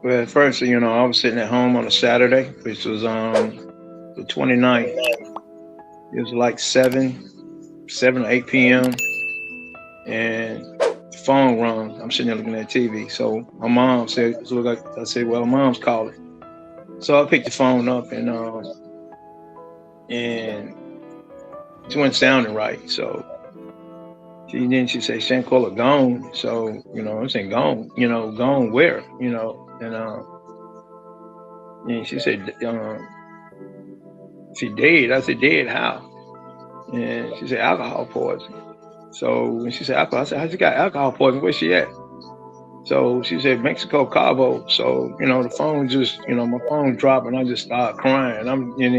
Well, at first, I was sitting at home on a Saturday, which was the 29th. It was like 7 or 8 p.m. and the phone rung. I'm sitting there looking at TV. So my mom said, I said, well, mom's calling. So I picked the phone up and she wasn't sounding right. So she said, Shanquella gone. So, I'm saying gone, gone where, and she said, she dead. I said, dead how? And she said, alcohol poison. So when she said alcohol, I said, how she got alcohol poison? Where's she at? So she said, Mexico, Cabo. So, the phone just, my phone dropped and I just started crying. And then,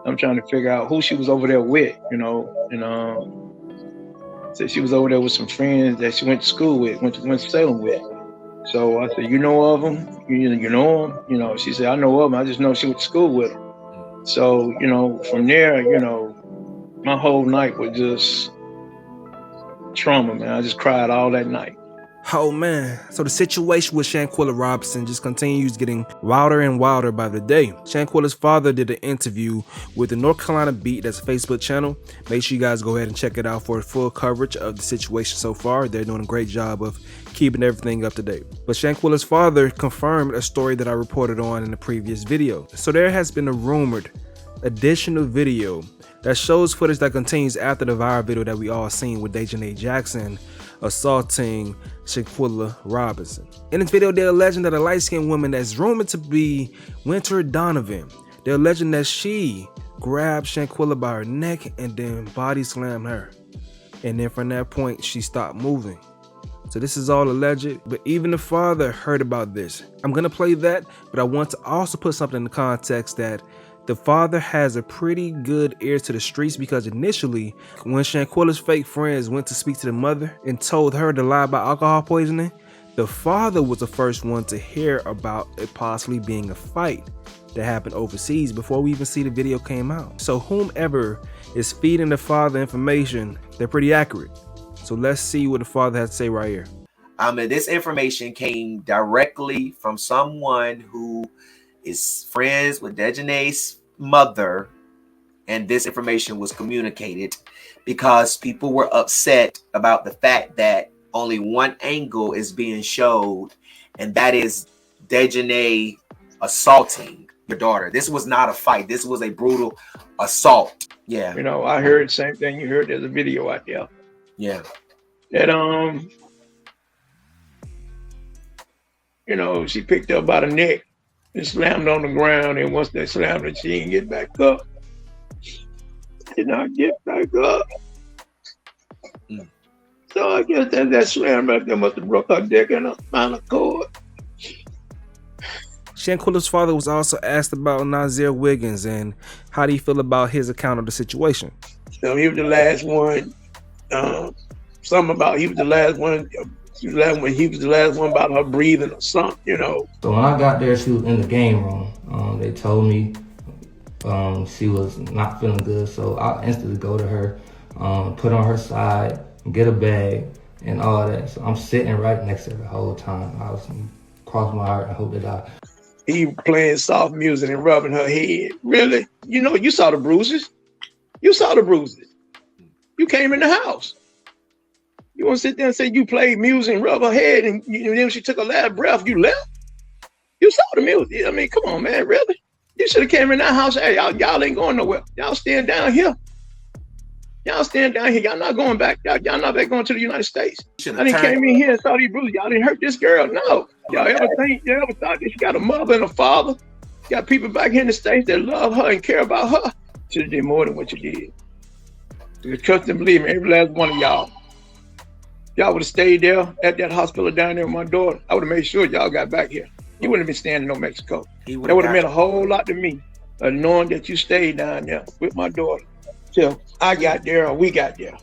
I'm trying to figure out who she was over there with, and said she was over there with some friends that she went to school with, went to Salem with. So I said, you know of them? You know them? She said, I know of them. I just know she went to school with them. So, from there, my whole night was just trauma, man. I just cried all that night. Oh man, so the situation with Shanquella Robinson just continues getting wilder and wilder by the day. Shanquella's father did an interview with the North Carolina Beat, that's a Facebook channel. Make sure you guys go ahead and check it out for full coverage of the situation so far. They're doing a great job of keeping everything up to date. But Shanquella's father confirmed a story that I reported on in the previous video. So there has been a rumored additional video that shows footage that continues after the viral video that we all seen with Dejanay Jackson assaulting Shanquella Robinson. In this video, they're alleging that a light-skinned woman that's rumored to be Wenter Donovan, they're alleging that she grabbed Shanquella by her neck and then body slammed her. And then from that point, she stopped moving. So this is all alleged, but even the father heard about this. I'm gonna play that, but I want to also put something in the context that the father has a pretty good ear to the streets, because initially, when Shanquella's fake friends went to speak to the mother and told her to lie about alcohol poisoning, the father was the first one to hear about it possibly being a fight that happened overseas before we even see the video came out. So whomever is feeding the father information, they're pretty accurate. So let's see what the father has to say right here. This information came directly from someone who is friends with Dejanay's mother, and this information was communicated because people were upset about the fact that only one angle is being showed, and that is Dejanay assaulting your daughter. This was not a fight. This was a brutal assault. Yeah. I heard the same thing you heard. There's a video out there. Yeah. That she picked up by the neck and slammed on the ground, and once they slammed her, she didn't get back up. Did not get back up. So I guess that slam right there must have broke her neck and her spinal cord. Shanquella's father was also asked about Nazir Wiggins and how do you feel about his account of the situation. So he was the last one. He was the last one. He was the last one about her breathing or something, So when I got there, she was in the game room. They told me she was not feeling good, so I instantly go to her, put on her side, get a bag, and all that. So I'm sitting right next to her the whole time. I was crossing my heart and hope that he playing soft music and rubbing her head. Really? You saw the bruises. You saw the bruises. You came in the house. You want to sit there and say you played music and rub her head, and then she took a last breath, you left? You saw the music. I mean, come on, man, really? You should have came in that house. Hey, y'all ain't going nowhere. Y'all staying down here. Y'all staying down here. Y'all not going back. Y'all not back going to the United States. I didn't came in here and saw these bruises. Y'all didn't hurt this girl. No. Y'all ever thought that she got a mother and a father? You got people back here in the States that love her and care about her. Should have did more than what you did. Because trust and believe me, every last one of y'all would have stayed there at that hospital down there with my daughter. I would have made sure y'all got back here. You wouldn't have been staying in no Mexico. That would have meant a whole lot to me, knowing that you stayed down there with my daughter till I got there or we got there.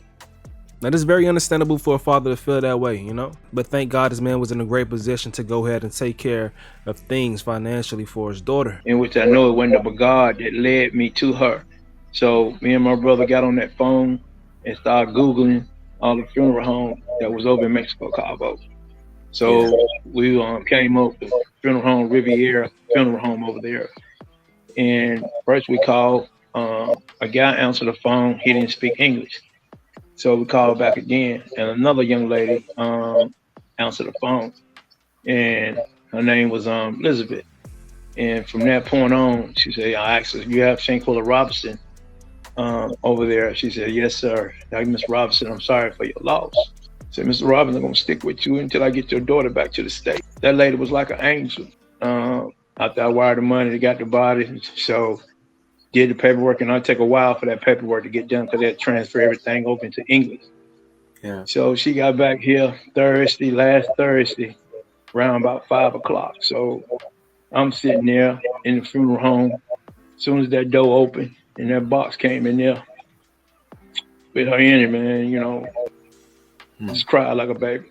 Now, it's very understandable for a father to feel that way, But thank God this man was in a great position to go ahead and take care of things financially for his daughter. In which I know it wasn't but God that led me to her. So me and my brother got on that phone and started Googling all the funeral homes that was over in Mexico, Cabo. So we came up to funeral home, Riviera funeral home over there. And first we called, a guy answered the phone. He didn't speak English. So we called back again, and another young lady answered the phone, and her name was Elizabeth. And from that point on, she said, I asked her, you have Shanquella Robinson over there? She said, yes, sir. Like, Miss Robinson, I'm sorry for your loss. I said, Mr. Robinson, I'm going to stick with you until I get your daughter back to the state. That lady was like an angel. After I wired the money, they got the body. So did the paperwork, and it'll take a while for that paperwork to get done because they had to transfer everything over into English. Yeah. So she got back here last Thursday, around about 5 o'clock. So I'm sitting there in the funeral home. As soon as that door opened and that box came in there with her in it, man, you know, just cried like a baby.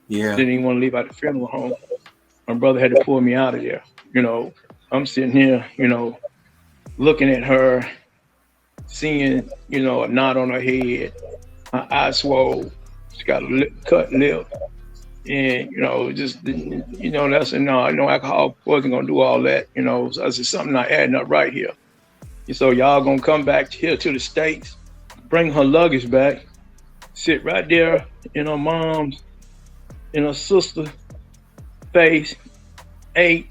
Yeah. Didn't even want to leave out the funeral home. My brother had to pull me out of there. You know, I'm sitting here, you know, looking at her, seeing, you know, a knot on her head, her eye swole, she got a cut lip, and, you know, just, you know, that's a no, I know alcohol wasn't gonna do all that, you know, so that's just something not adding up right here. And so y'all gonna come back here to the States, bring her luggage back, sit right there in her mom's, in her sister's face, ate,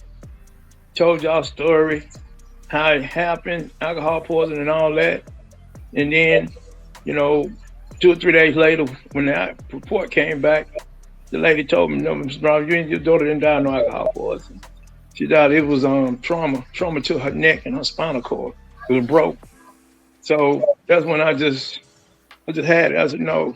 told y'all story, how it happened, alcohol poisoning and all that. And then, you know, 2 or 3 days later, when the report came back, the lady told me, no, Mr. Brown, your daughter didn't die of no alcohol poisoning. She died, it was trauma to her neck and her spinal cord. It was broke. So that's when I just had it. I said, no.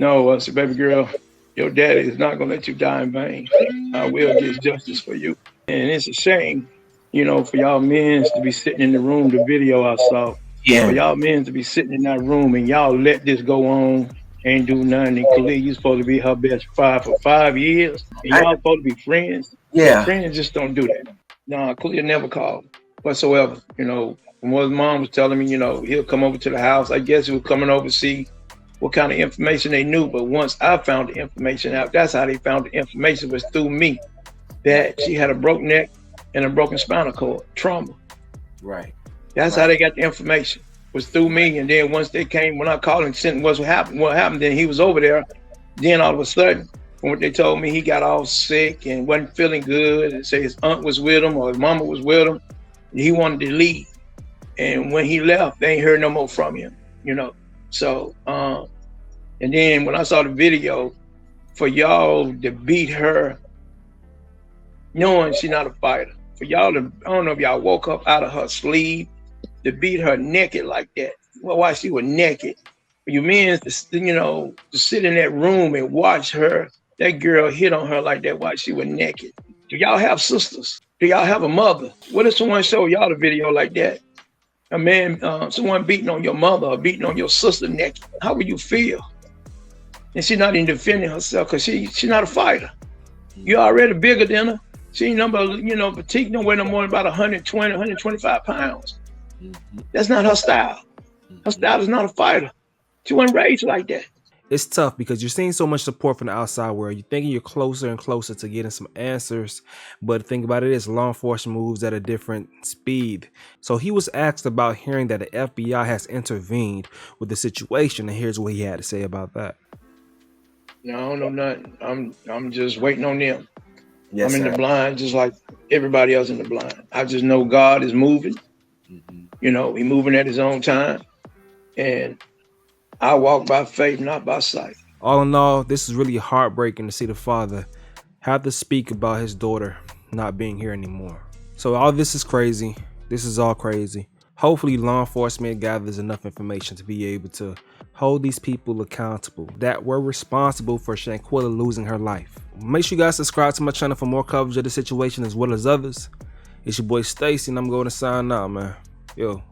I said, baby girl, your daddy is not gonna let you die in vain. I will get justice for you. And it's a shame, you know, for y'all men to be sitting in the room, the video I saw. Yeah. For y'all men to be sitting in that room and y'all let this go on, ain't do nothing. And Khalid, you supposed to be her best friend for 5 years. And y'all supposed to be friends. Yeah. Friends just don't do that. No, Khalid never called whatsoever. You know, from what his mom was telling me, you know, he'll come over to the house. I guess he was coming over to see what kind of information they knew. But once I found the information out, that's how they found the information, was through me, that she had a broken neck and a broken spinal cord, trauma. Right. That's how they got the information, was through me. And then once they came, when I called and sent what happened, then he was over there. Then all of a sudden, from what they told me, he got all sick and wasn't feeling good. And say his aunt was with him or his mama was with him. And he wanted to leave. And when he left, they ain't heard no more from him, you know. So, and then when I saw the video, for y'all to beat her, knowing she's not a fighter, for y'all to, I don't know if y'all woke up out of her sleep, to beat her naked like that. Well, why she was naked? For you men to, you know, to sit in that room and watch her, that girl hit on her like that while she was naked. Do y'all have sisters? Do y'all have a mother? What if someone show y'all the video like that? A man, someone beating on your mother or beating on your sister naked. How would you feel? And she's not even defending herself because she's not a fighter. You're already bigger than her. She ain't number, you know, petite, no way no more than about 120, 125 pounds. That's not her style. Her style is not a fighter. She wasn't raised like that. It's tough because you're seeing so much support from the outside world. You're thinking you're closer and closer to getting some answers. But the thing about it is, law enforcement moves at a different speed. So he was asked about hearing that the FBI has intervened with the situation, and here's what he had to say about that. No, I don't know nothing. I'm just waiting on them. Yes, I'm in sir. the blind, just like everybody else in the blind. I just know God is moving. You know, He's moving at His own time, and I walk by faith, not by sight. All in all, this is really heartbreaking to see the father have to speak about his daughter not being here anymore. So all this is crazy. This is all crazy. Hopefully law enforcement gathers enough information to be able to hold these people accountable that were responsible for Shanquella losing her life. Make sure you guys subscribe to my channel for more coverage of the situation as well as others. It's your boy Stacy, and I'm going to sign out, man. Yo.